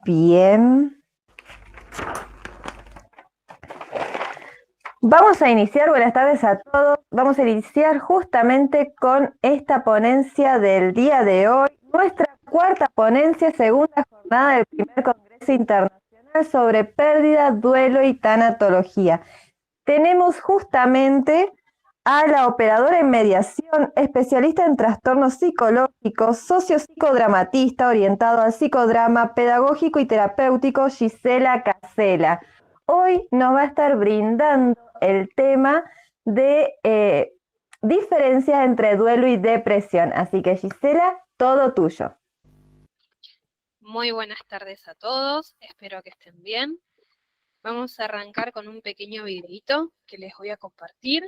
Bien. Vamos a iniciar, buenas tardes a todos. Vamos a iniciar justamente con esta ponencia del día de hoy, nuestra cuarta ponencia, segunda jornada del primer Congreso Internacional sobre Pérdida, Duelo y Tanatología. Tenemos justamente a la operadora en mediación, especialista en trastornos psicológicos, sociopsicodramatista orientado al psicodrama pedagógico y terapéutico, Gisela Casela. Hoy nos va a estar brindando el tema de diferencias entre duelo y depresión. Así que Gisela, todo tuyo. Muy buenas tardes a todos, espero que estén bien. Vamos a arrancar con un pequeño videito que les voy a compartir.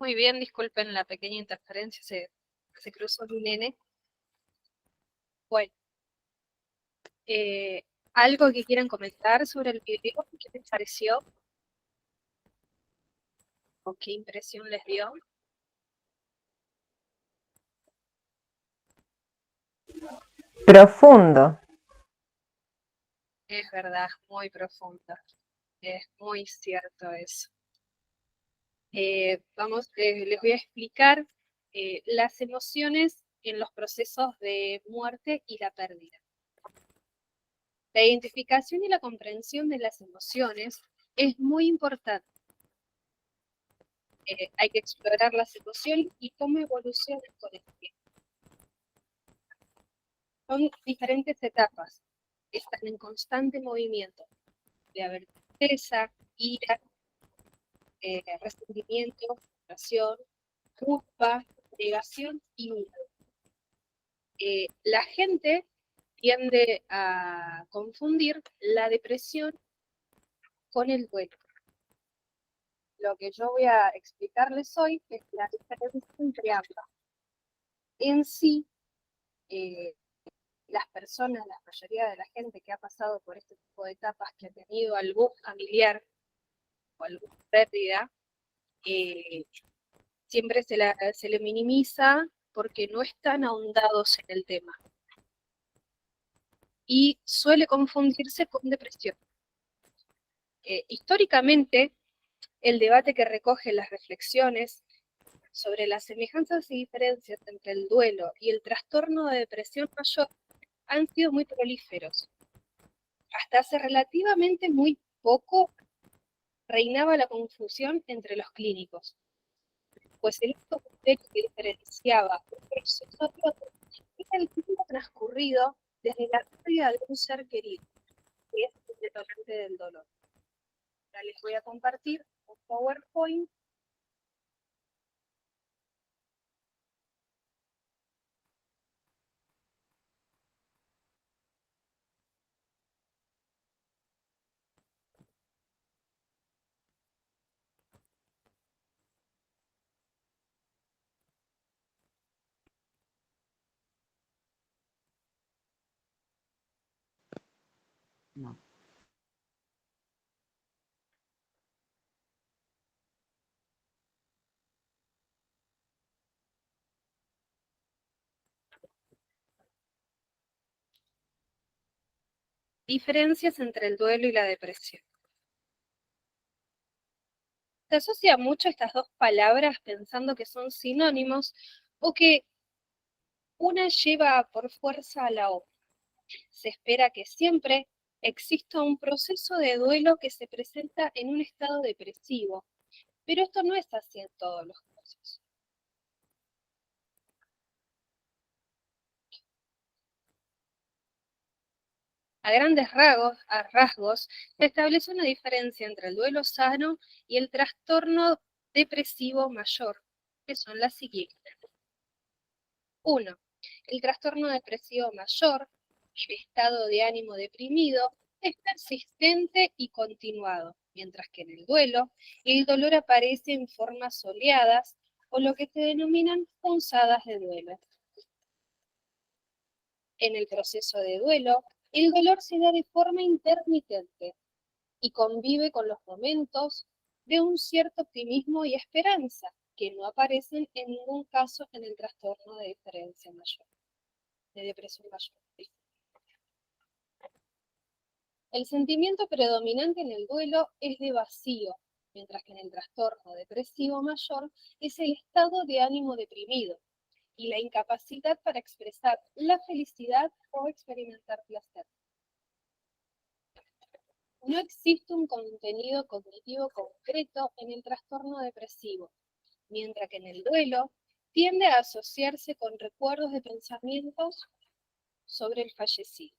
Muy bien, disculpen la pequeña interferencia, se cruzó mi nene. Bueno, ¿algo que quieran comentar sobre el video? ¿Qué les pareció? ¿O qué impresión les dio? Profundo. Es verdad, muy profunda. Es muy cierto eso. Les voy a explicar las emociones en los procesos de muerte y la pérdida. La identificación y la comprensión de las emociones es muy importante. Hay que explorar las emociones y cómo evolucionan con el tiempo. Son diferentes etapas, están en constante movimiento. De haber tristeza, ira, resentimiento, frustración, culpa, negación y miedo. La gente tiende a confundir la depresión con el duelo. Lo que yo voy a explicarles hoy es la diferencia entre ambas. En sí, las personas, la mayoría de la gente que ha pasado por este tipo de etapas, que ha tenido algún familiar o alguna pérdida, siempre se le minimiza porque no están ahondados en el tema. Y suele confundirse con depresión. Históricamente, el debate que recoge las reflexiones sobre las semejanzas y diferencias entre el duelo y el trastorno de depresión mayor han sido muy prolíferos. Hasta hace relativamente muy poco reinaba la confusión entre los clínicos, pues el único criterio que diferenciaba un proceso de otro era el tiempo transcurrido desde la pérdida de un ser querido, que es el detonante del dolor. Ahora les voy a compartir un PowerPoint. No. Diferencias entre el duelo y la depresión. Se asocia mucho estas dos palabras pensando que son sinónimos o que una lleva por fuerza a la otra. Se espera que siempre exista un proceso de duelo que se presenta en un estado depresivo, pero esto no es así en todos los casos. A grandes rasgos, se establece una diferencia entre el duelo sano y el trastorno depresivo mayor, que son las siguientes. 1. El trastorno depresivo mayor, el estado de ánimo deprimido, es persistente y continuado, mientras que en el duelo, el dolor aparece en formas soleadas o lo que se denominan punzadas de duelo. En el proceso de duelo, el dolor se da de forma intermitente y convive con los momentos de un cierto optimismo y esperanza, que no aparecen en ningún caso en el trastorno de diferencia mayor, de depresión mayor. El sentimiento predominante en el duelo es de vacío, mientras que en el trastorno depresivo mayor es el estado de ánimo deprimido y la incapacidad para expresar la felicidad o experimentar placer. No existe un contenido cognitivo concreto en el trastorno depresivo, mientras que en el duelo tiende a asociarse con recuerdos de pensamientos sobre el fallecido.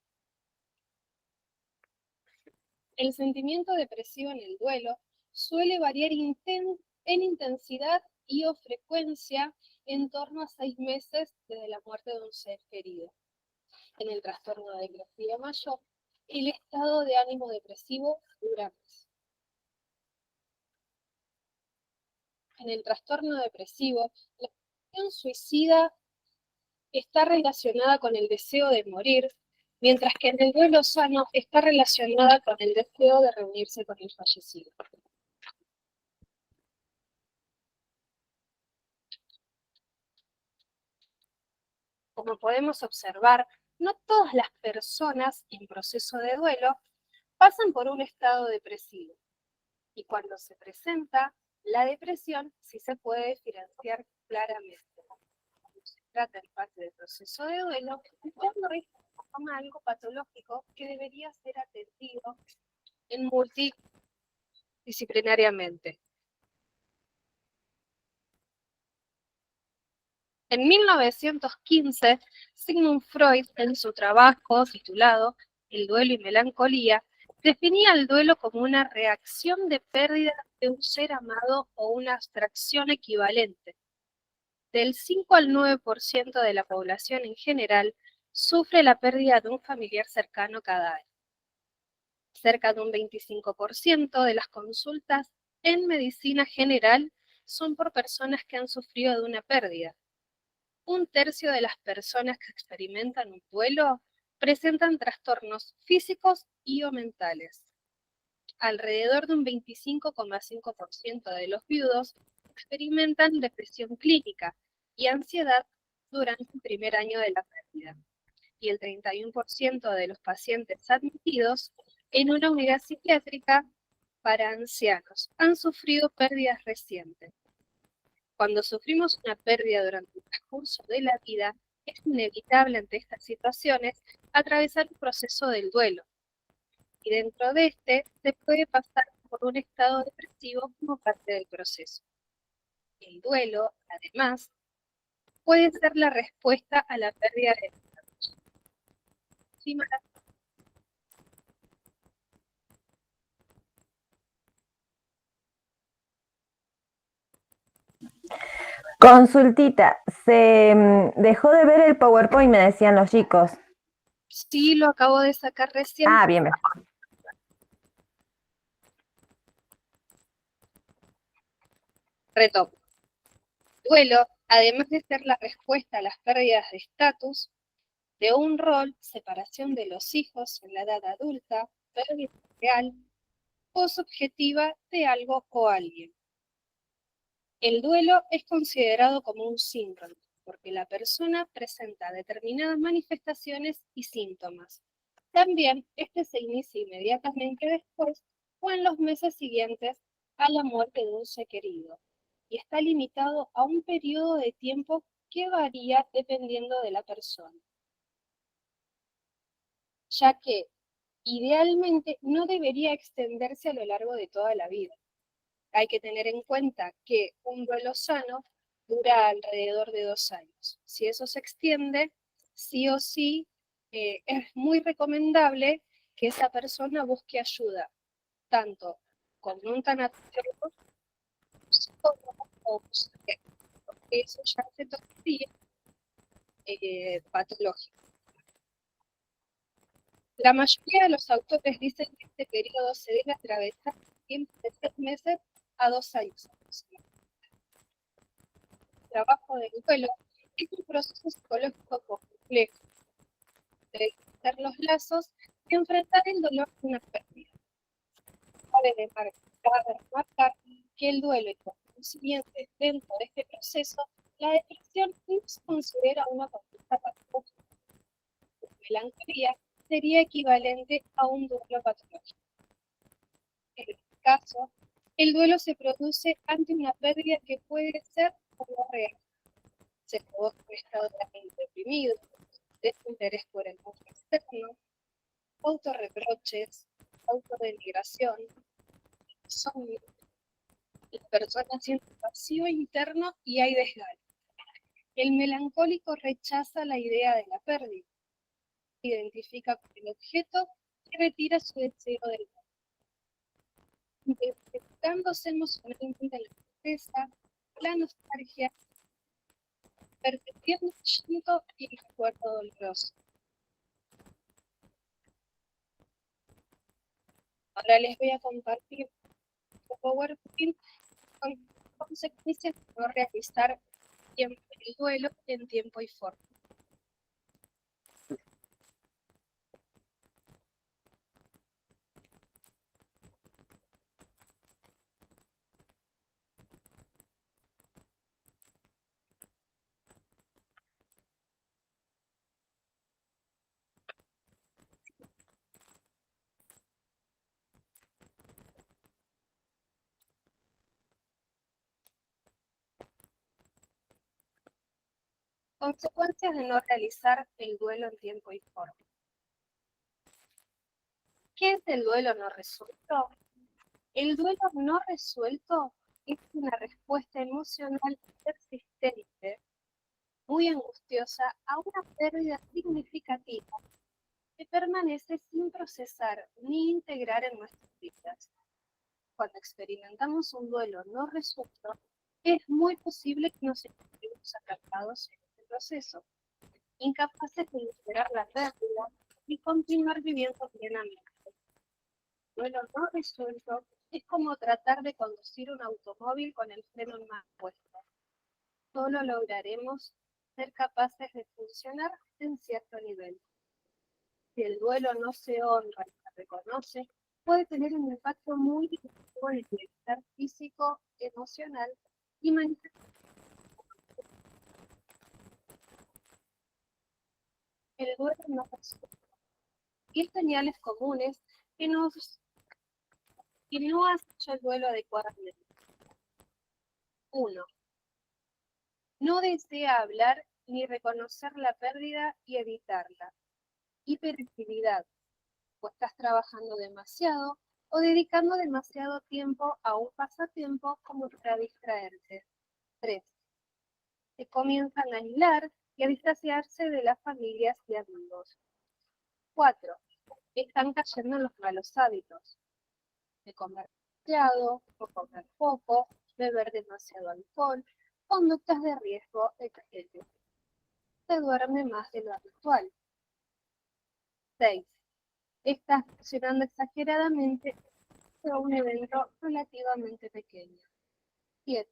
El sentimiento depresivo en el duelo suele variar en intensidad y o frecuencia en torno a 6 meses desde la muerte de un ser querido. En el trastorno depresivo mayor, el estado de ánimo depresivo dura más. En el trastorno depresivo, la acción suicida está relacionada con el deseo de morir, mientras que en el duelo sano está relacionada con el deseo de reunirse con el fallecido. Como podemos observar, no todas las personas en proceso de duelo pasan por un estado depresivo, y cuando se presenta la depresión sí se puede diferenciar claramente. Cuando se trata en parte del proceso de duelo, cuando es como algo patológico que debería ser atendido multidisciplinariamente. En 1915, Sigmund Freud, en su trabajo titulado El duelo y melancolía, definía el duelo como una reacción de pérdida de un ser amado o una abstracción equivalente. Del 5 al 9% de la población en general sufre la pérdida de un familiar cercano cada año. Cerca de un 25% de las consultas en medicina general son por personas que han sufrido de una pérdida. Un tercio de las personas que experimentan un duelo presentan trastornos físicos y o mentales. Alrededor de un 25,5% de los viudos experimentan depresión clínica y ansiedad durante el primer año de la pérdida. Y el 31% de los pacientes admitidos en una unidad psiquiátrica para ancianos han sufrido pérdidas recientes. Cuando sufrimos una pérdida durante el transcurso de la vida, es inevitable ante estas situaciones atravesar el proceso del duelo. Y dentro de este se puede pasar por un estado depresivo como parte del proceso. El duelo, además, puede ser la respuesta a la pérdida de la Consultita, se dejó de ver el PowerPoint, me decían los chicos. Sí, lo acabo de sacar recién. Ah, bien, bien. Retomo. Duelo, además de ser la respuesta a las pérdidas de estatus, de un rol, separación de los hijos en la edad adulta, pérdida real o subjetiva de algo o alguien. El duelo es considerado como un síndrome, porque la persona presenta determinadas manifestaciones y síntomas. También este se inicia inmediatamente después o en los meses siguientes a la muerte de un ser querido, y está limitado a un periodo de tiempo que varía dependiendo de la persona, ya que idealmente no debería extenderse a lo largo de toda la vida. Hay que tener en cuenta que un duelo sano dura alrededor de 2 años. Si eso se extiende, sí o sí, es muy recomendable que esa persona busque ayuda, tanto con un tanatólogo, psicólogo o un psiquiatra, porque eso ya se tomaría patológico. La mayoría de los autores dicen que este periodo se debe atravesar tiempo de 6 meses a 2 años. El trabajo del duelo es un proceso psicológico complejo. Debe ser los lazos y enfrentar el dolor de una pérdida. Cabe remarcar que el duelo y consiguiente, dentro de este proceso, la depresión no se considera una conducta patológica. La melancolía sería equivalente a un duelo patológico. En este caso, el duelo se produce ante una pérdida que puede ser o no real. Se provoca un estado de ánimo deprimido, desinterés por el mundo externo, autorreproches, autodenigración, insomnio. La persona siente vacío interno y hay desgano. El melancólico rechaza la idea de la pérdida, identifica con el objeto y retira su deseo del mundo, identificándose emocionalmente en la tristeza, la nostalgia, percibiendo el llanto y el recuerdo doloroso. Ahora les voy a compartir un PowerPoint con consecuencias de no realizar el duelo en tiempo y forma. Consecuencias de no realizar el duelo en tiempo y forma. ¿Qué es el duelo no resuelto? El duelo no resuelto es una respuesta emocional persistente, muy angustiosa, a una pérdida significativa que permanece sin procesar ni integrar en nuestras vidas. Cuando experimentamos un duelo no resuelto, es muy posible que nos encontremos atrapados en este proceso, incapaces de integrar la pérdida y continuar viviendo plenamente. El duelo no resuelto es como tratar de conducir un automóvil con el freno en mano puesto. Solo lograremos ser capaces de funcionar en cierto nivel. Si el duelo no se honra y se reconoce, puede tener un impacto muy negativo en el bienestar físico, emocional y mental. El duelo no resuelto. Y señales comunes que no has hecho el duelo adecuadamente. 1. No desea hablar ni reconocer la pérdida y evitarla. Hiperactividad, o estás trabajando demasiado o dedicando demasiado tiempo a un pasatiempo como para distraerte. 3. Se comienzan a aislar y a distanciarse de las familias y amigos. 4. Están cayendo en los malos hábitos de comer demasiado o comer poco, beber demasiado alcohol, conductas de riesgo, etc. Se duerme más de lo habitual. 6. Estás reaccionando exageradamente a un evento relativamente pequeño. 7.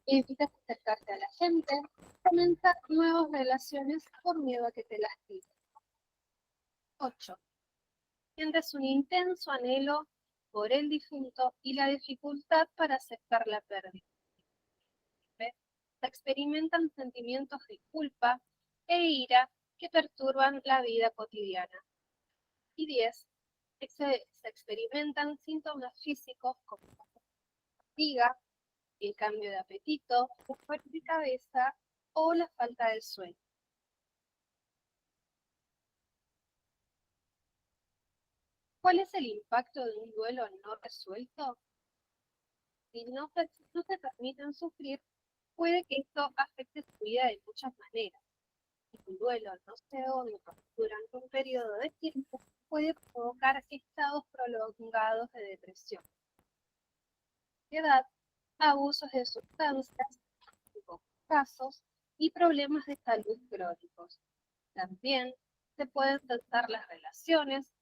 Evitas acercarte a la gente, comenzar nuevas relaciones por miedo a que te lastimen. 8. Sientes un intenso anhelo por el difunto y la dificultad para aceptar la pérdida. Se experimentan sentimientos de culpa e ira que perturban la vida cotidiana. Y 10. Se experimentan síntomas físicos como fatiga, el cambio de apetito, dolor de cabeza o la falta del sueño. ¿Cuál es el impacto de un duelo no resuelto? Si no se permiten sufrir, puede que esto afecte su vida de muchas maneras. Si un duelo no se honra durante un periodo de tiempo, puede provocar estados prolongados de depresión, ansiedad, abusos de sustancias, en pocos casos, y problemas de salud crónicos. También se pueden tensar las relaciones,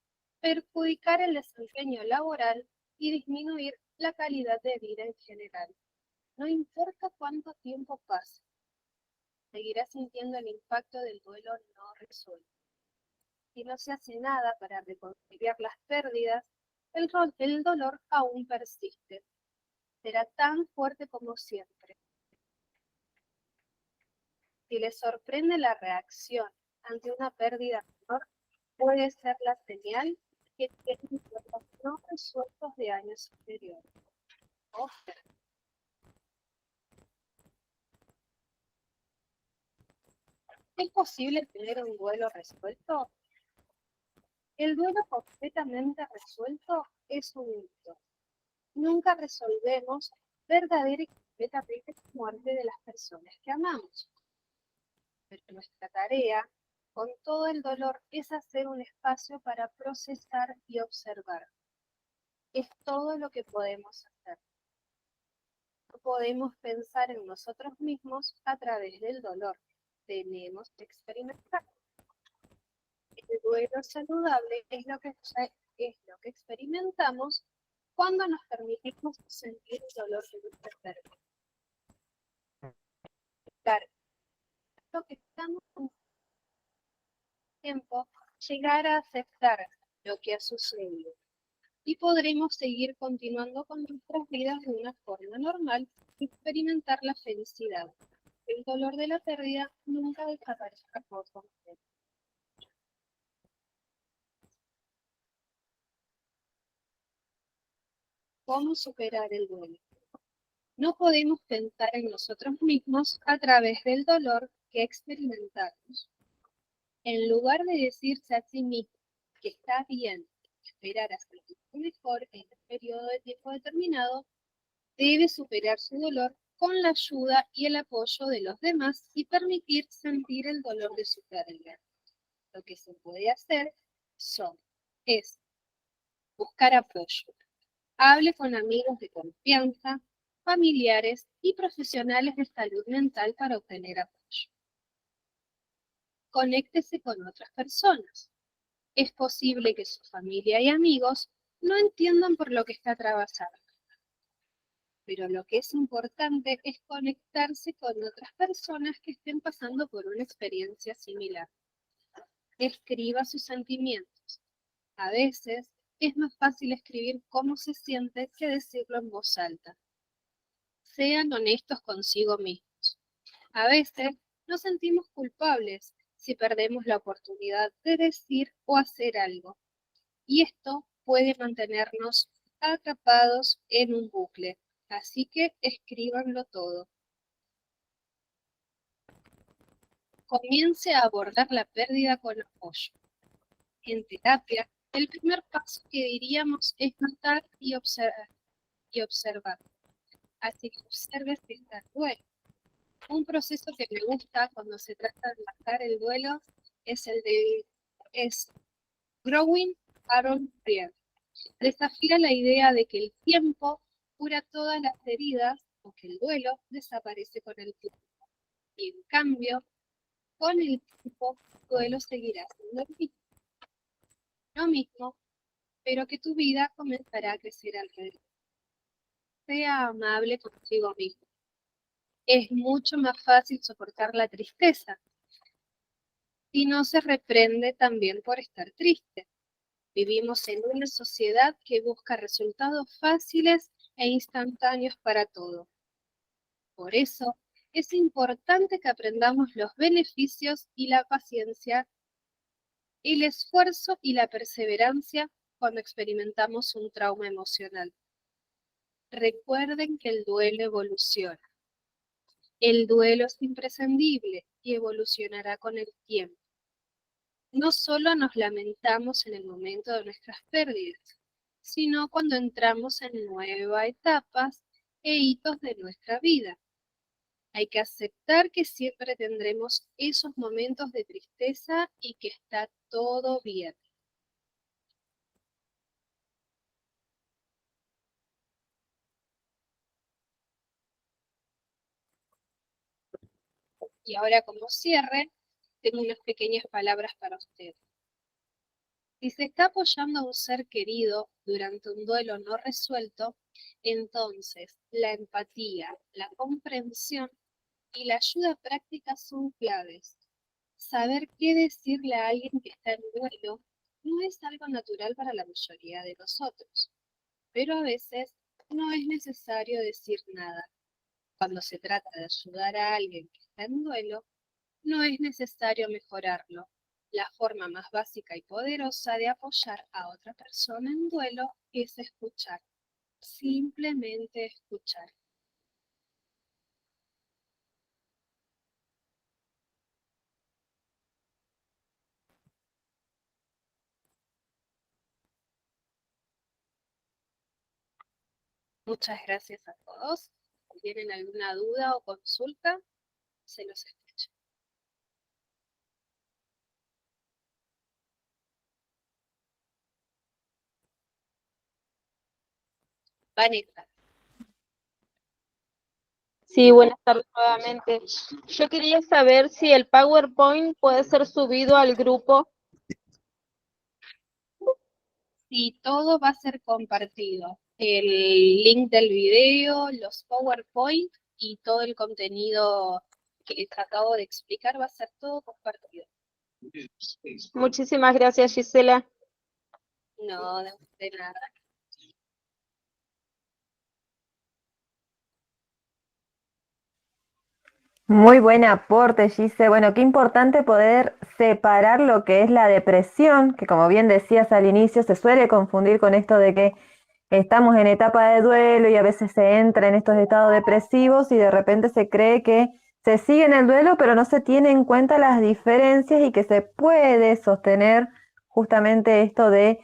perjudicar el desempeño laboral y disminuir la calidad de vida en general. No importa cuánto tiempo pase, seguirás sintiendo el impacto del duelo no resuelto. Si no se hace nada para reconciliar las pérdidas, el dolor aún persiste. será tan fuerte como siempre. Si les sorprende la reacción ante una pérdida menor, puede ser la señal que tienen problemas no resueltos de años anteriores. Ojo. ¿Es posible tener un duelo resuelto? El duelo completamente resuelto es un mito. Nunca resolvemos verdadera y completamente la muerte de las personas que amamos. Pero nuestra tarea, con todo el dolor, es hacer un espacio para procesar y observar. Es todo lo que podemos hacer. No podemos pensar en nosotros mismos a través del dolor. Tenemos que experimentar. El duelo saludable es lo que experimentamos cuando nos permitimos sentir el dolor de nuestra pérdida. Claro, lo que estamos en tiempo, llegar a aceptar lo que ha sucedido y podremos seguir continuando con nuestras vidas de una forma normal y experimentar la felicidad. El dolor de la pérdida nunca desaparezca por completo. ¿Cómo superar el duelo? No podemos pensar en nosotros mismos a través del dolor que experimentamos. En lugar de decirse a sí mismo que está bien esperar hasta que esté mejor en un periodo de tiempo determinado, debe superar su dolor con la ayuda y el apoyo de los demás y permitir sentir el dolor de su pérdida. Lo que se puede hacer es buscar apoyo. Hable con amigos de confianza, familiares y profesionales de salud mental para obtener apoyo. Conéctese con otras personas. Es posible que su familia y amigos no entiendan por lo que está atravesando, pero lo que es importante es conectarse con otras personas que estén pasando por una experiencia similar. Escriba sus sentimientos. A veces es más fácil escribir cómo se siente que decirlo en voz alta. Sean honestos consigo mismos. A veces nos sentimos culpables si perdemos la oportunidad de decir o hacer algo, y esto puede mantenernos atrapados en un bucle. Así que escríbanlo todo. Comience a abordar la pérdida con apoyo. En terapia, el primer paso que diríamos es notar y observar. Así que observe si está el duelo. Un proceso que me gusta cuando se trata de tratar el duelo es Growing Aaron Freer. Desafía la idea de que el tiempo cura todas las heridas o que el duelo desaparece con el tiempo. Y en cambio, con el tiempo, el duelo seguirá siendo lo mismo, pero que tu vida comenzará a crecer alrededor. Sea amable contigo mismo. Es mucho más fácil soportar la tristeza si no se reprende también por estar triste. Vivimos en una sociedad que busca resultados fáciles e instantáneos para todo. Por eso, es importante que aprendamos los beneficios y la paciencia, el esfuerzo y la perseverancia cuando experimentamos un trauma emocional. Recuerden que el duelo evoluciona. El duelo es imprescindible y evolucionará con el tiempo. No solo nos lamentamos en el momento de nuestras pérdidas, sino cuando entramos en nuevas etapas e hitos de nuestra vida. Hay que aceptar que siempre tendremos esos momentos de tristeza y que está todo bien. Y ahora, como cierre, tengo unas pequeñas palabras para usted. Si se está apoyando a un ser querido durante un duelo no resuelto, entonces la empatía, la comprensión y la ayuda práctica son claves. Saber qué decirle a alguien que está en duelo no es algo natural para la mayoría de nosotros, pero a veces no es necesario decir nada. Cuando se trata de ayudar a alguien que está en duelo, no es necesario mejorarlo. La forma más básica y poderosa de apoyar a otra persona en duelo es escuchar. Simplemente escuchar. Muchas gracias a todos. Si tienen alguna duda o consulta, se los escucho. Vanessa. Sí, buenas tardes nuevamente. Yo quería saber si el PowerPoint puede ser subido al grupo. Sí, todo va a ser compartido. El link del video, los PowerPoint y todo el contenido que les acabo de explicar va a ser todo compartido. Muchísimas gracias, Gisela. No, de nada. Muy buen aporte, Gise. Bueno, qué importante poder separar lo que es la depresión, que como bien decías al inicio, se suele confundir con esto de que estamos en etapa de duelo y a veces se entra en estos estados depresivos y de repente se cree que se sigue en el duelo, pero no se tiene en cuenta las diferencias y que se puede sostener justamente esto de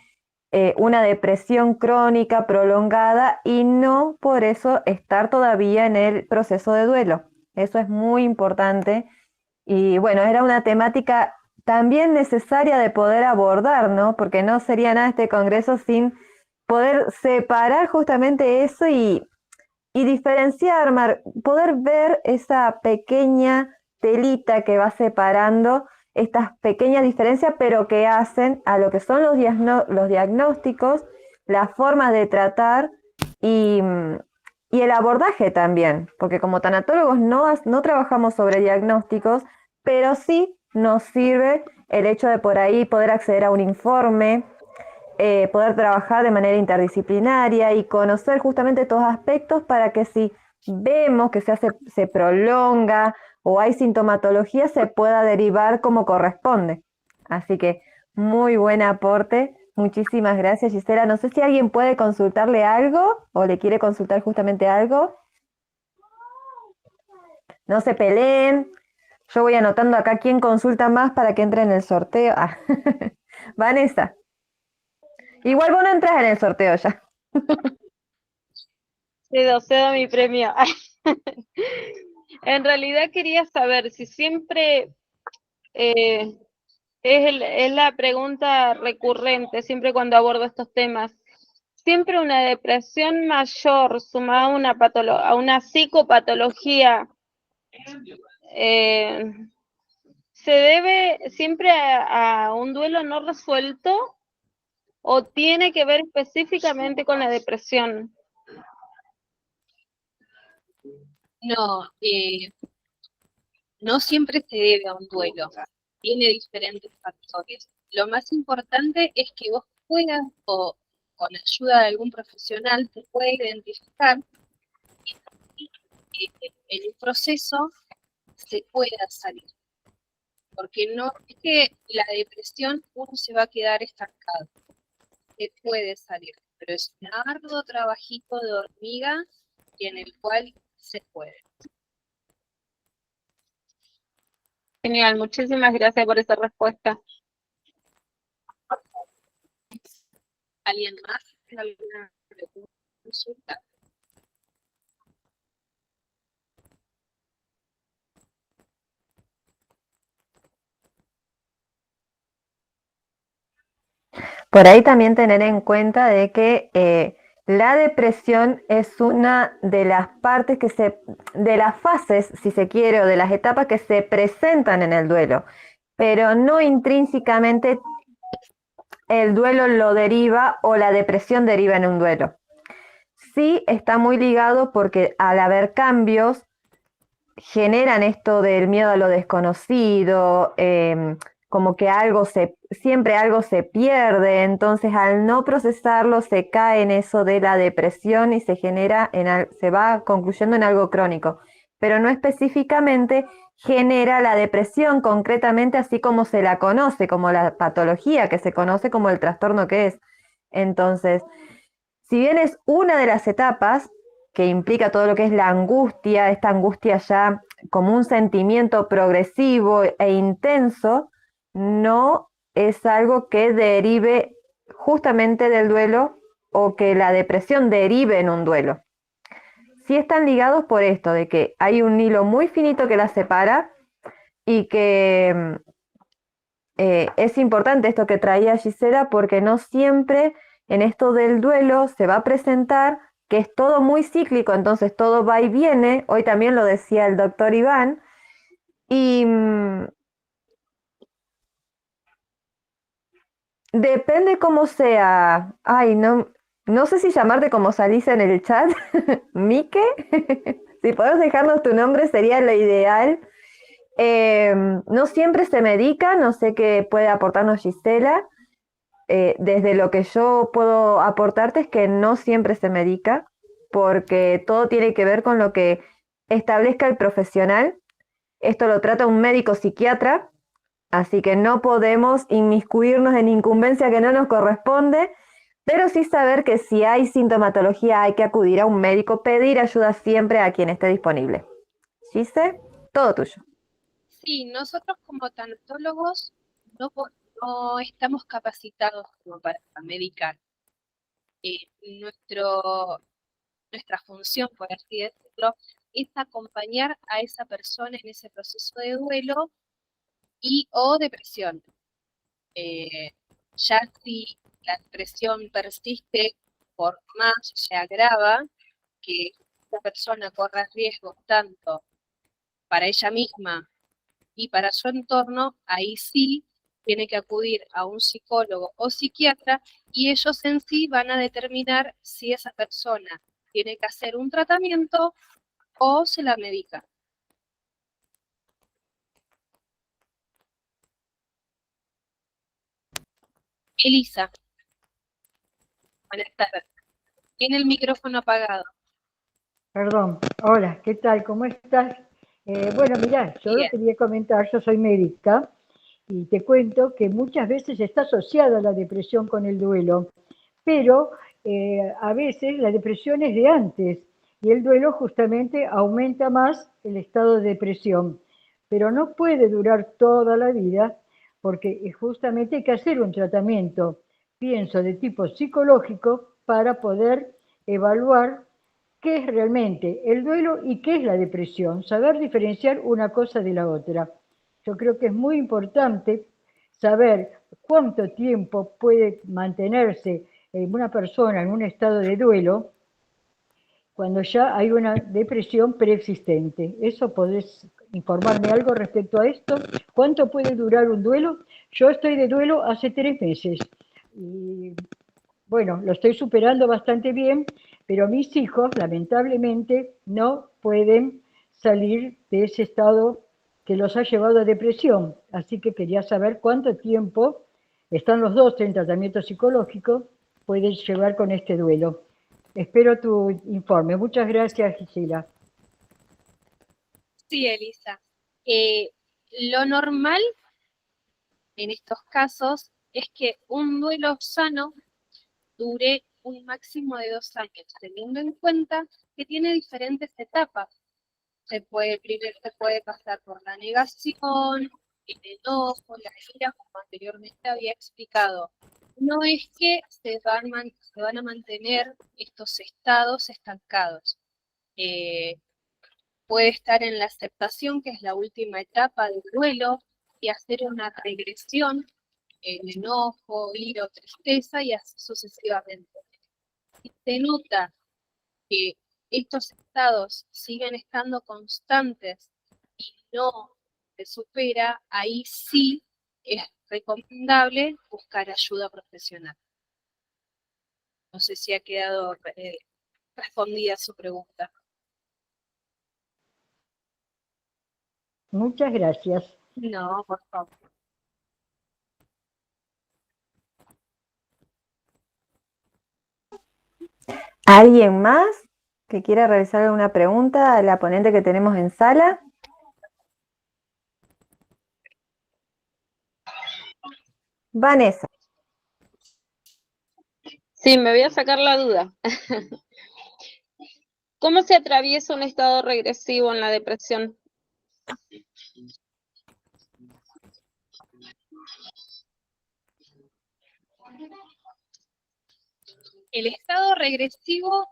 una depresión crónica prolongada y no por eso estar todavía en el proceso de duelo. Eso es muy importante y bueno, era una temática también necesaria de poder abordar, ¿no? Porque no sería nada este congreso sin poder separar justamente eso y diferenciar, poder ver esa pequeña telita que va separando estas pequeñas diferencias, pero que hacen a lo que son los diagnósticos, las formas de tratar y, y el abordaje también, porque como tanatólogos no trabajamos sobre diagnósticos, pero sí nos sirve el hecho de por ahí poder acceder a un informe, poder trabajar de manera interdisciplinaria y conocer justamente estos aspectos para que si vemos que se prolonga o hay sintomatología, se pueda derivar como corresponde. Así que muy buen aporte. Muchísimas gracias, Gisela. No sé si alguien puede consultarle algo o le quiere consultar justamente algo. No se peleen. Yo voy anotando acá quién consulta más para que entre en el sorteo. Ah. Vanessa. Igual vos no entras en el sorteo ya. Cedo mi premio. En realidad quería saber si siempre es la pregunta recurrente, siempre cuando abordo estos temas. Siempre una depresión mayor sumada a una psicopatología eh, se debe siempre a un duelo no resuelto o tiene que ver específicamente con la depresión. No, no siempre se debe a un duelo. Tiene diferentes factores. Lo más importante es que vos puedas, o con ayuda de algún profesional, te pueda identificar y en un proceso se pueda salir. Porque no es que la depresión uno se va a quedar estancado, se puede salir, pero es un arduo trabajito de hormiga y en el cual se puede. Genial, muchísimas gracias por esa respuesta. ¿Alguien más tiene alguna pregunta, consulta? Por ahí también tener en cuenta de que la depresión es una de las partes de las fases, si se quiere, o de las etapas que se presentan en el duelo, pero no intrínsecamente el duelo lo deriva o la depresión deriva en un duelo. Sí está muy ligado porque al haber cambios generan esto del miedo a lo desconocido, como que siempre algo se pierde, entonces al no procesarlo se cae en eso de la depresión y se va concluyendo en algo crónico, pero no específicamente genera la depresión concretamente así como se la conoce, como la patología que se conoce como el trastorno que es. Entonces, si bien es una de las etapas que implica todo lo que es la angustia, esta angustia ya como un sentimiento progresivo e intenso, no es algo que derive justamente del duelo o que la depresión derive en un duelo. Sí están ligados por esto, de que hay un hilo muy finito que las separa y que es importante esto que traía Gisela porque no siempre en esto del duelo se va a presentar que es todo muy cíclico, entonces todo va y viene. Hoy también lo decía el doctor Iván. Y depende cómo sea. Ay, no sé si llamarte como salís en el chat, Mike. Si podés dejarnos tu nombre sería lo ideal. No siempre se medica, no sé qué puede aportarnos Gisela. Desde lo que yo puedo aportarte es que no siempre se medica, porque todo tiene que ver con lo que establezca el profesional. Esto lo trata un médico psiquiatra, así que no podemos inmiscuirnos en incumbencia que no nos corresponde, pero sí saber que si hay sintomatología hay que acudir a un médico, pedir ayuda siempre a quien esté disponible. Gise, todo tuyo. Sí, nosotros como tanatólogos no estamos capacitados como para medicar. Eh, nuestro, Nuestra función, por así decirlo, es acompañar a esa persona en ese proceso de duelo y o depresión. Eh, ya si la depresión persiste por más, se agrava, que esa persona corra riesgos tanto para ella misma y para su entorno, ahí sí tiene que acudir a un psicólogo o psiquiatra y ellos en sí van a determinar si esa persona tiene que hacer un tratamiento o se la medica. Elisa, buenas tardes. Tiene el micrófono apagado. Perdón, hola, ¿qué tal? ¿Cómo estás? Bueno, mirá, yo Bien. quería comentar, yo soy médica y te cuento que muchas veces está asociada la depresión con el duelo, pero a veces la depresión es de antes y el duelo justamente aumenta más el estado de depresión, pero no puede durar toda la vida porque justamente hay que hacer un tratamiento, pienso, de tipo psicológico para poder evaluar qué es realmente el duelo y qué es la depresión, saber diferenciar una cosa de la otra. Yo creo que es muy importante saber cuánto tiempo puede mantenerse una persona en un estado de duelo cuando ya hay una depresión preexistente. ¿Eso podés informarme algo respecto a esto? ¿Cuánto puede durar un duelo? Yo estoy de duelo hace 3 meses y bueno, lo estoy superando bastante bien, pero mis hijos lamentablemente no pueden salir de ese estado que los ha llevado a depresión. Así que quería saber cuánto tiempo están los dos en tratamiento psicológico, pueden llevar con este duelo. Espero tu informe. Muchas gracias, Gisela. Sí, Elisa. Eh, lo normal en estos casos es que un duelo sano dure un máximo de 2 años, teniendo en cuenta que tiene diferentes etapas. Primero se puede pasar por la negación, el enojo, la ira, como anteriormente había explicado. No es que se van a mantener estos estados estancados. Eh, Puede estar en la aceptación, que es la última etapa del duelo, y hacer una regresión en enojo, ira o tristeza, y así sucesivamente. Si se nota que estos estados siguen estando constantes y no se supera, ahí sí es recomendable buscar ayuda profesional. No sé si ha quedado respondida su pregunta. Muchas gracias. No, por favor. ¿Alguien más que quiera realizar alguna pregunta a la ponente que tenemos en sala? Vanessa. Sí, me voy a sacar la duda. ¿Cómo se atraviesa un estado regresivo en la depresión? El estado regresivo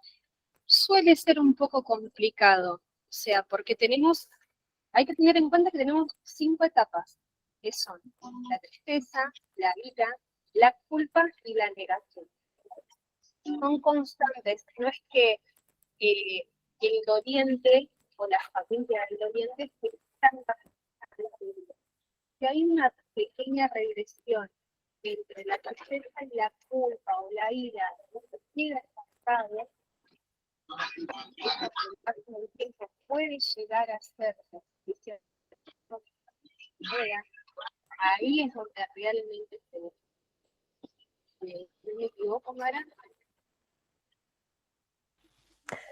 suele ser un poco complicado, o sea, porque hay que tener en cuenta que tenemos 5 etapas, que son la tristeza, la ira, la culpa y la negación. Son constantes, no es que el doliente o la familia del doliente se están pasando. Si hay una pequeña regresión entre la tristeza y la culpa o la ira, no se queda estancado, el tiempo puede llegar a ser justicia, ahí es donde realmente me equivoco, Mara.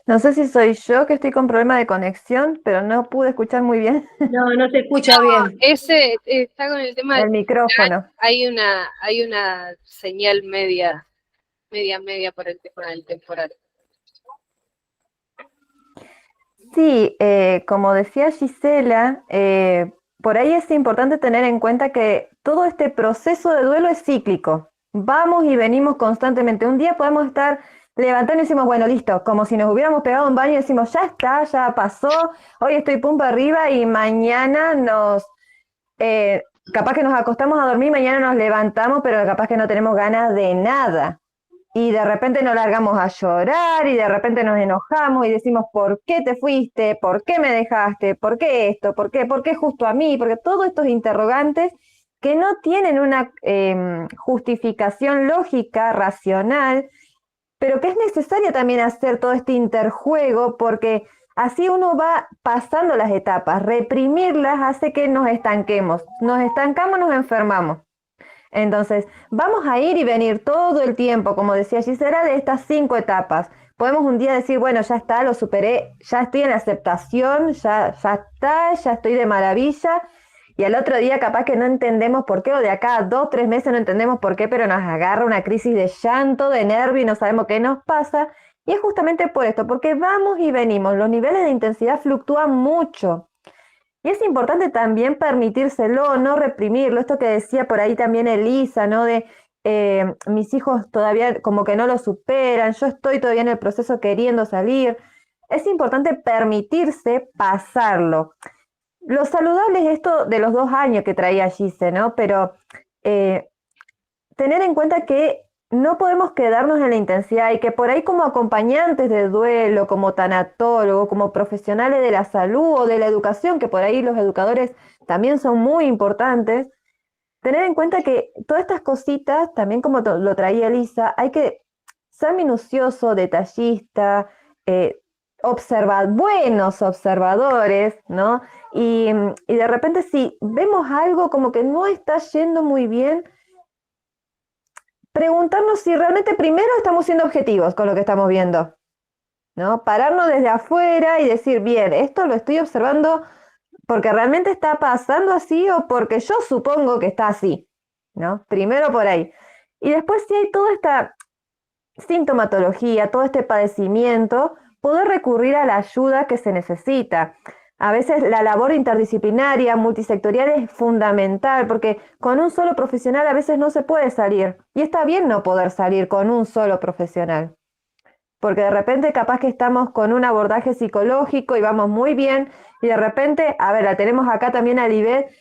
No sé si soy yo que estoy con problema de conexión, pero no pude escuchar muy bien No se escucha bien. Ese está con el tema el micrófono. hay una señal media por el tema del temporal. Sí, como decía Gisela, por ahí es importante tener en cuenta que todo este proceso de duelo es cíclico. Vamos y venimos constantemente. Un día podemos estar levantando y decimos, bueno, listo, como si nos hubiéramos pegado un baño y decimos, ya está, ya pasó, hoy estoy pum para arriba y mañana capaz que nos acostamos a dormir, mañana nos levantamos, pero capaz que no tenemos ganas de nada. Y de repente nos largamos a llorar y de repente nos enojamos y decimos, ¿por qué te fuiste? ¿Por qué me dejaste? ¿Por qué esto? ¿Por qué justo a mí? Porque todos estos interrogantes que no tienen una justificación lógica, racional, pero que es necesario también hacer todo este interjuego porque así uno va pasando las etapas. Reprimirlas hace que nos estanquemos. Nos estancamos, nos enfermamos. Entonces, vamos a ir y venir todo el tiempo, como decía Gisela, de estas 5 etapas. Podemos un día decir, bueno, ya está, lo superé, ya estoy en la aceptación, ya está, ya estoy de maravilla. Y al otro día capaz que no entendemos por qué, o de acá a 2, 3 meses no entendemos por qué, pero nos agarra una crisis de llanto, de nervio y no sabemos qué nos pasa. Y es justamente por esto, porque vamos y venimos, los niveles de intensidad fluctúan mucho. Y es importante también permitírselo, no reprimirlo. Esto que decía por ahí también Elisa, ¿no? De mis hijos todavía como que no lo superan, yo estoy todavía en el proceso queriendo salir. Es importante permitirse pasarlo. Lo saludable es esto de los 2 años que traía Gise, ¿no? Pero tener en cuenta que no podemos quedarnos en la intensidad y que por ahí como acompañantes de duelo, como tanatólogo, como profesionales de la salud o de la educación, que por ahí los educadores también son muy importantes, tener en cuenta que todas estas cositas, también como lo traía Elisa, hay que ser minucioso, detallista, buenos observadores, ¿no? Y de repente si vemos algo como que no está yendo muy bien, preguntarnos si realmente primero estamos siendo objetivos con lo que estamos viendo, ¿no? Pararnos desde afuera y decir, bien, esto lo estoy observando porque realmente está pasando así o porque yo supongo que está así, ¿no? Primero por ahí. Y después si hay toda esta sintomatología, todo este padecimiento, poder recurrir a la ayuda que se necesita. A veces la labor interdisciplinaria, multisectorial es fundamental porque con un solo profesional a veces no se puede salir. Y está bien no poder salir con un solo profesional. Porque de repente capaz que estamos con un abordaje psicológico y vamos muy bien y de repente, a ver, la tenemos acá también a Libet,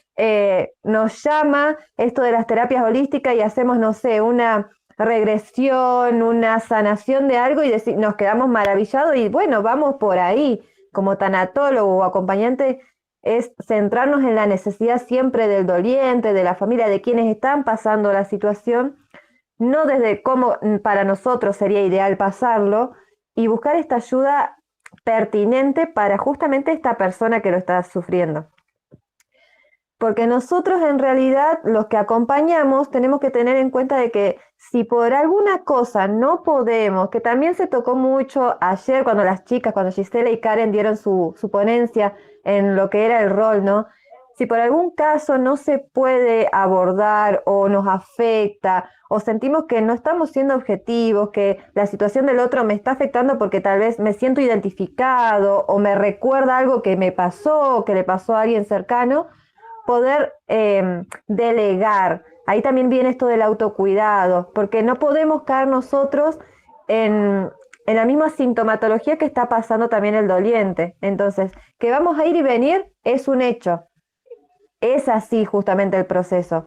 nos llama esto de las terapias holísticas y hacemos, no sé, una regresión, una sanación de algo y nos quedamos maravillados y bueno, vamos por ahí. Como tanatólogo o acompañante es centrarnos en la necesidad siempre del doliente, de la familia, de quienes están pasando la situación, no desde cómo para nosotros sería ideal pasarlo y buscar esta ayuda pertinente para justamente esta persona que lo está sufriendo. porque nosotros en realidad los que acompañamos tenemos que tener en cuenta de que si por alguna cosa no podemos, que también se tocó mucho ayer cuando las chicas, cuando Gisela y Karen dieron su ponencia en lo que era el rol, ¿no? Si por algún caso no se puede abordar o nos afecta o sentimos que no estamos siendo objetivos, que la situación del otro me está afectando porque tal vez me siento identificado o me recuerda algo que me pasó o que le pasó a alguien cercano, poder delegar. Ahí también viene esto del autocuidado, porque no podemos caer nosotros en la misma sintomatología que está pasando también el doliente. Entonces, que vamos a ir y venir es un hecho. Es así justamente el proceso.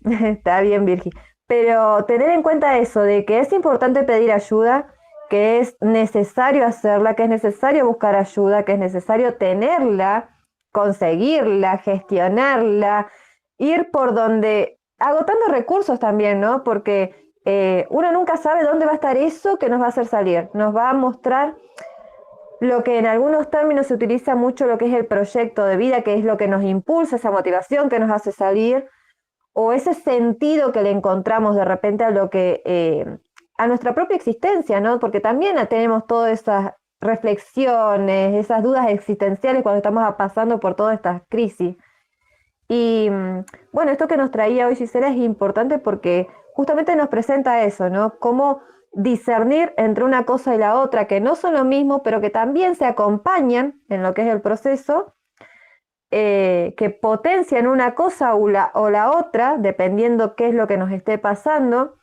Está bien, Virgi. Pero tener en cuenta eso, de que es importante pedir ayuda, que es necesario hacerla, que es necesario buscar ayuda, que es necesario tenerla, conseguirla, gestionarla, ir por donde, agotando recursos también, ¿no? Porque uno nunca sabe dónde va a estar eso que nos va a hacer salir. Nos va a mostrar lo que en algunos términos se utiliza mucho, lo que es el proyecto de vida, que es lo que nos impulsa, esa motivación que nos hace salir, o ese sentido que le encontramos de repente a lo que a nuestra propia existencia, ¿no? Porque también tenemos todas esas reflexiones, esas dudas existenciales cuando estamos pasando por todas estas crisis. Y bueno, esto que nos traía hoy Gisela es importante porque justamente nos presenta eso, ¿no? Cómo discernir entre una cosa y la otra, que no son lo mismo, pero que también se acompañan en lo que es el proceso, que potencian una cosa o la otra, dependiendo qué es lo que nos esté pasando,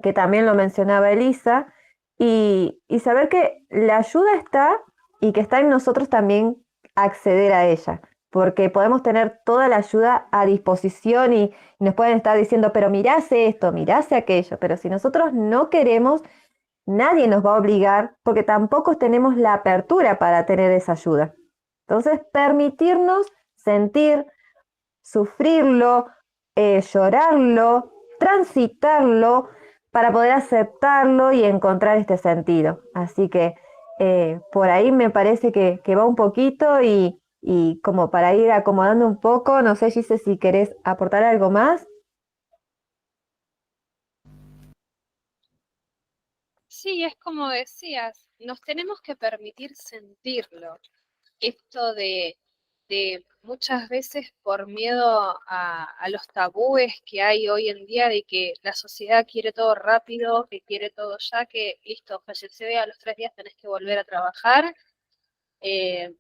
que también lo mencionaba Elisa, y saber que la ayuda está y que está en nosotros también acceder a ella, porque podemos tener toda la ayuda a disposición y nos pueden estar diciendo, pero mirase esto, mirase aquello, pero si nosotros no queremos, nadie nos va a obligar, porque tampoco tenemos la apertura para tener esa ayuda. Entonces, permitirnos sentir, sufrirlo, llorarlo, transitarlo, para poder aceptarlo y encontrar este sentido. Así que por ahí me parece que va un poquito y como para ir acomodando un poco, no sé, Gise, si querés aportar algo más. Sí, es como decías, nos tenemos que permitir sentirlo. Esto de muchas veces por miedo a los tabúes que hay hoy en día, de que la sociedad quiere todo rápido, que quiere todo ya, que listo, falleció y a los 3 días tenés que volver a trabajar, eh,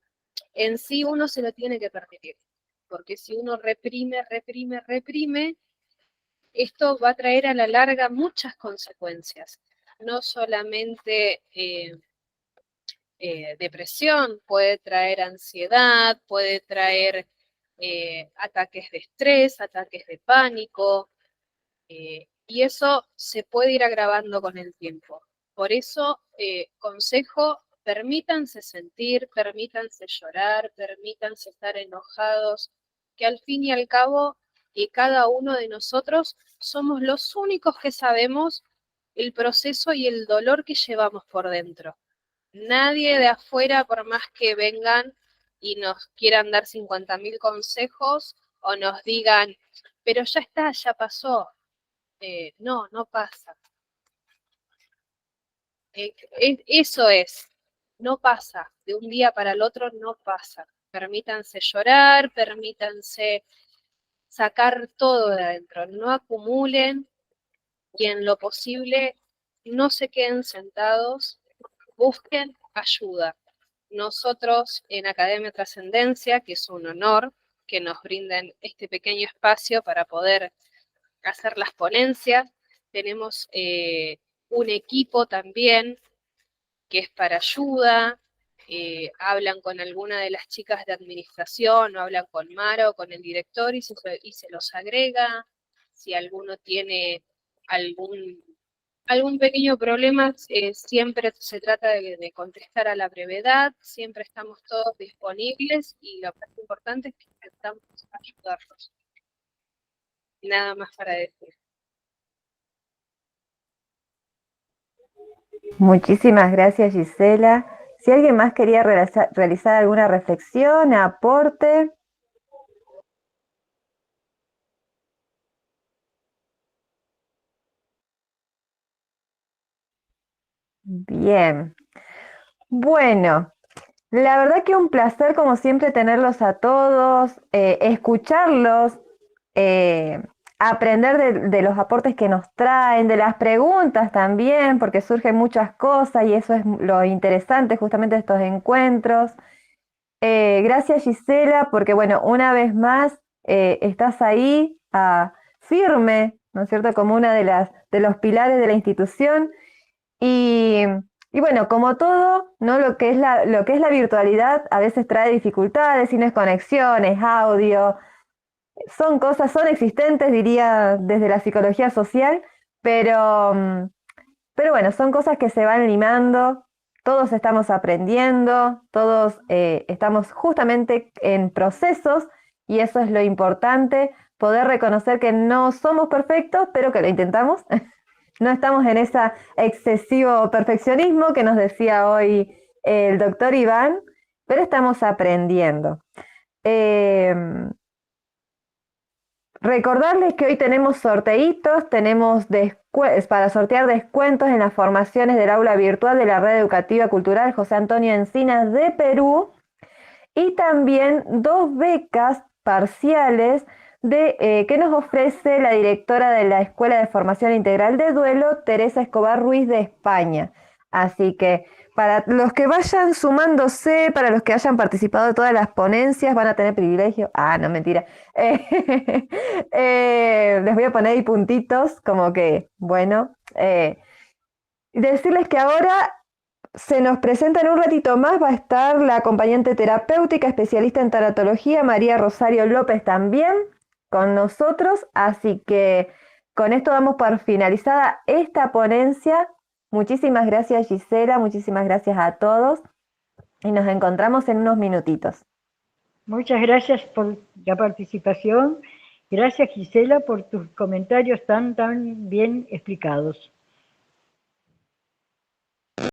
en sí uno se lo tiene que permitir. Porque si uno reprime, reprime, reprime, esto va a traer a la larga muchas consecuencias. No solamente depresión, puede traer ansiedad, puede traer ataques de estrés, ataques de pánico, y eso se puede ir agravando con el tiempo. Por eso, consejo, permítanse sentir, permítanse llorar, permítanse estar enojados, que al fin y al cabo, cada uno de nosotros somos los únicos que sabemos el proceso y el dolor que llevamos por dentro. Nadie de afuera, por más que vengan y nos quieran dar 50.000 consejos o nos digan, pero ya está, ya pasó. No, no pasa. Eso es, no pasa. De un día para el otro no pasa. Permítanse llorar, permítanse sacar todo de adentro. No acumulen y en lo posible no se queden sentados, busquen ayuda. Nosotros en Academia Trascendencia, que es un honor que nos brinden este pequeño espacio para poder hacer las ponencias, tenemos un equipo también que es para ayuda, hablan con alguna de las chicas de administración, o hablan con Mara o con el director y se los agrega. Si alguno tiene algún pequeño problema, siempre se trata de contestar a la brevedad, siempre estamos todos disponibles y lo más importante es que intentamos ayudarlos. Nada más para decir. Muchísimas gracias, Gisela. Si alguien más quería realizar alguna reflexión, aporte. Bien. Bueno, la verdad que un placer como siempre tenerlos a todos, escucharlos, aprender de los aportes que nos traen, de las preguntas también, porque surgen muchas cosas y eso es lo interesante justamente de estos encuentros. Gracias Gisela, porque bueno, una vez más estás ahí firme, ¿no es cierto?, como una de los pilares de la institución. Y, y bueno, como todo, ¿no? Lo que es la virtualidad a veces trae dificultades, si no es conexiones, audio, son existentes, diría, desde la psicología social, pero, pero bueno, son cosas que se van limando, todos estamos aprendiendo, todos estamos justamente en procesos y eso es lo importante, poder reconocer que no somos perfectos, pero que lo intentamos. No estamos en ese excesivo perfeccionismo que nos decía hoy el doctor Iván, pero estamos aprendiendo. Eh, Recordarles que hoy tenemos sorteitos, tenemos para sortear descuentos en las formaciones del aula virtual de la Red Educativa Cultural José Antonio Encinas de Perú y también 2 becas parciales que nos ofrece la directora de la Escuela de Formación Integral de Duelo, Teresa Escobar Ruiz de España. Así que para los que vayan sumándose, para los que hayan participado de todas las ponencias, van a tener privilegio. Ah, no, mentira. Les voy a poner ahí puntitos, como que, bueno. Decirles que ahora se nos presenta en un ratito más, va a estar la acompañante terapéutica, especialista en tanatología, María Rosario López también con nosotros, así que con esto damos por finalizada esta ponencia. Muchísimas gracias Gisela, muchísimas gracias a todos y nos encontramos en unos minutitos. Muchas gracias por la participación. Gracias Gisela por tus comentarios tan bien explicados.